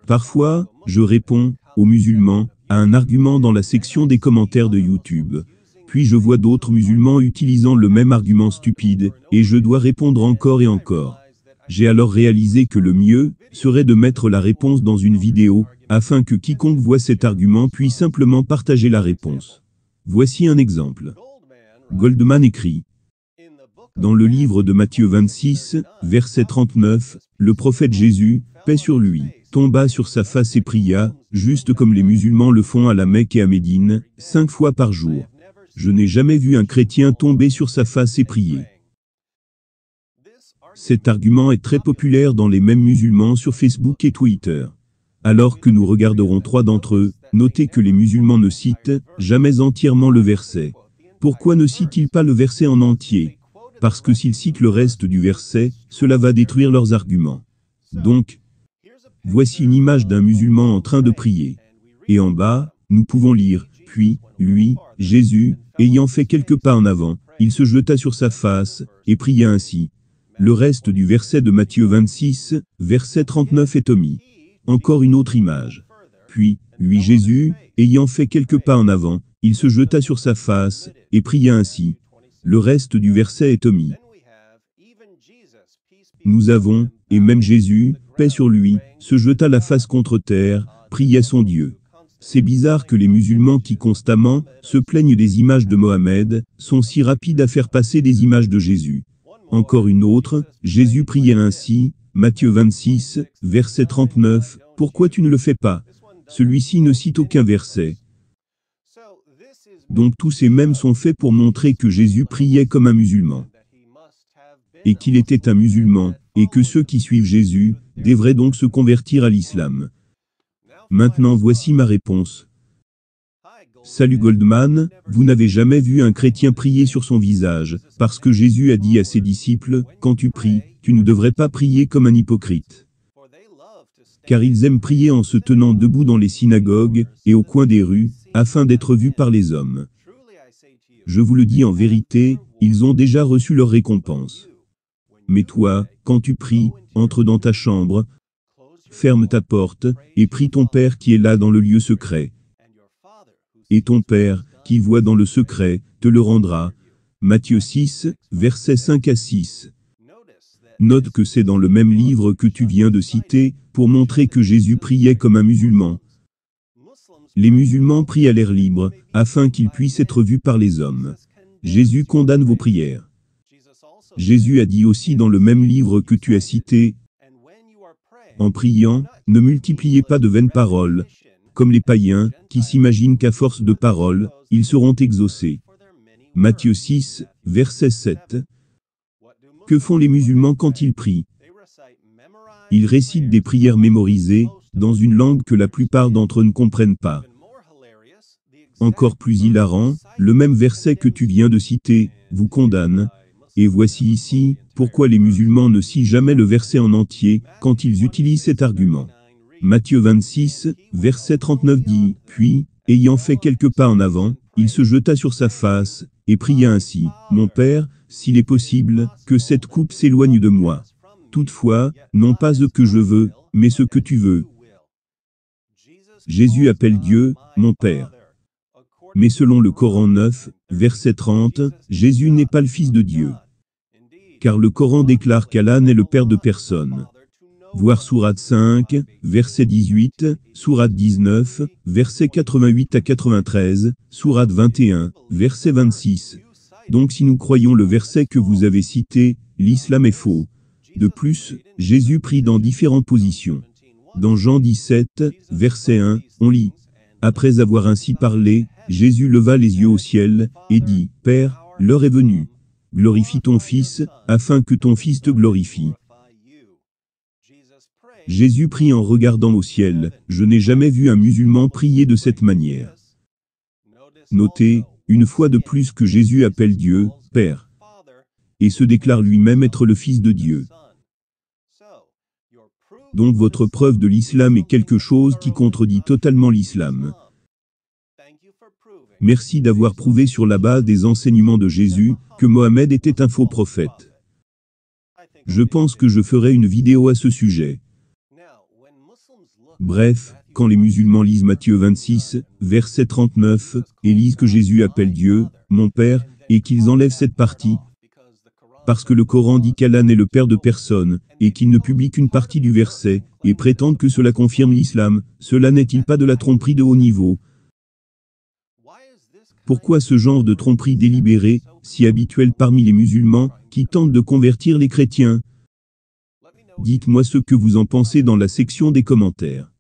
Parfois, je réponds, aux musulmans, à un argument dans la section des commentaires de YouTube. Puis je vois d'autres musulmans utilisant le même argument stupide, et je dois répondre encore et encore. J'ai alors réalisé que le mieux serait de mettre la réponse dans une vidéo, afin que quiconque voit cet argument puisse simplement partager la réponse. Voici un exemple. Goldman écrit: dans le livre de Matthieu 26, verset 39, le prophète Jésus, paix sur lui, tomba sur sa face et pria, juste comme les musulmans le font à la Mecque et à Médine, 5 fois par jour. Je n'ai jamais vu un chrétien tomber sur sa face et prier. Cet argument est très populaire dans les mêmes musulmans sur Facebook et Twitter. Alors que nous regarderons 3 d'entre eux, notez que les musulmans ne citent jamais entièrement le verset. Pourquoi ne citent-ils pas le verset en entier? Parce que s'ils citent le reste du verset, cela va détruire leurs arguments. Donc, voici une image d'un musulman en train de prier. Et en bas, nous pouvons lire, puis, lui, Jésus, ayant fait quelques pas en avant, il se jeta sur sa face, et pria ainsi. Le reste du verset de Matthieu 26, verset 39 est omis. Encore une autre image. Puis, lui Jésus, ayant fait quelques pas en avant, il se jeta sur sa face, et pria ainsi. Le reste du verset est omis. Nous avons, et même Jésus, paix sur lui, se jeta la face contre terre, pria son Dieu. C'est bizarre que les musulmans qui constamment se plaignent des images de Mohammed, sont si rapides à faire passer des images de Jésus. Encore une autre, Jésus priait ainsi, Matthieu 26, verset 39, « Pourquoi tu ne le fais pas ?» Celui-ci ne cite aucun verset. Donc tous ces mèmes sont faits pour montrer que Jésus priait comme un musulman. Et qu'il était un musulman, et que ceux qui suivent Jésus, devraient donc se convertir à l'islam. Maintenant voici ma réponse. Salut Goldman, vous n'avez jamais vu un chrétien prier sur son visage, parce que Jésus a dit à ses disciples, quand tu pries, tu ne devrais pas prier comme un hypocrite. Car ils aiment prier en se tenant debout dans les synagogues, et au coin des rues, afin d'être vus par les hommes. Je vous le dis en vérité, ils ont déjà reçu leur récompense. Mais toi, quand tu pries, entre dans ta chambre, ferme ta porte, et prie ton Père qui est là dans le lieu secret. Et ton Père, qui voit dans le secret, te le rendra. Matthieu 6, versets 5 à 6. Note que c'est dans le même livre que tu viens de citer, pour montrer que Jésus priait comme un musulman. Les musulmans prient à l'air libre, afin qu'ils puissent être vus par les hommes. Jésus condamne vos prières. Jésus a dit aussi dans le même livre que tu as cité, en priant, ne multipliez pas de vaines paroles, comme les païens, qui s'imaginent qu'à force de paroles, ils seront exaucés. Matthieu 6, verset 7. Que font les musulmans quand ils prient? Ils récitent des prières mémorisées, dans une langue que la plupart d'entre eux ne comprennent pas. Encore plus hilarant, le même verset que tu viens de citer, vous condamne. Et voici ici, pourquoi les musulmans ne citent jamais le verset en entier, quand ils utilisent cet argument. Matthieu 26, verset 39 dit, « Puis, ayant fait quelques pas en avant, il se jeta sur sa face, et pria ainsi, « Mon Père, s'il est possible, que cette coupe s'éloigne de moi. Toutefois, non pas ce que je veux, mais ce que tu veux. » Jésus appelle Dieu, « Mon Père ». Mais selon le Coran 9, verset 30, Jésus n'est pas le Fils de Dieu. Car le Coran déclare qu'Allah n'est le Père de personne. Voir Sourate 5, verset 18, Sourate 19, verset 88 à 93, Sourate 21, verset 26. Donc si nous croyons le verset que vous avez cité, l'islam est faux. De plus, Jésus prie dans différentes positions. Dans Jean 17, verset 1, on lit. Après avoir ainsi parlé, Jésus leva les yeux au ciel, et dit, « Père, l'heure est venue. Glorifie ton Fils, afin que ton Fils te glorifie. » Jésus prie en regardant au ciel. Je n'ai jamais vu un musulman prier de cette manière. Notez, une fois de plus que Jésus appelle Dieu, Père, et se déclare lui-même être le Fils de Dieu. Donc votre preuve de l'islam est quelque chose qui contredit totalement l'islam. Merci d'avoir prouvé sur la base des enseignements de Jésus, que Mohammed était un faux prophète. Je pense que je ferai une vidéo à ce sujet. Bref, quand les musulmans lisent Matthieu 26, verset 39, et lisent que Jésus appelle Dieu, mon Père, et qu'ils enlèvent cette partie, parce que le Coran dit qu'Allah n'est le Père de personne, et qu'ils ne publient qu'une partie du verset, et prétendent que cela confirme l'islam, cela n'est-il pas de la tromperie de haut niveau? Pourquoi ce genre de tromperie délibérée, si habituelle parmi les musulmans, qui tentent de convertir les chrétiens? Dites-moi ce que vous en pensez dans la section des commentaires.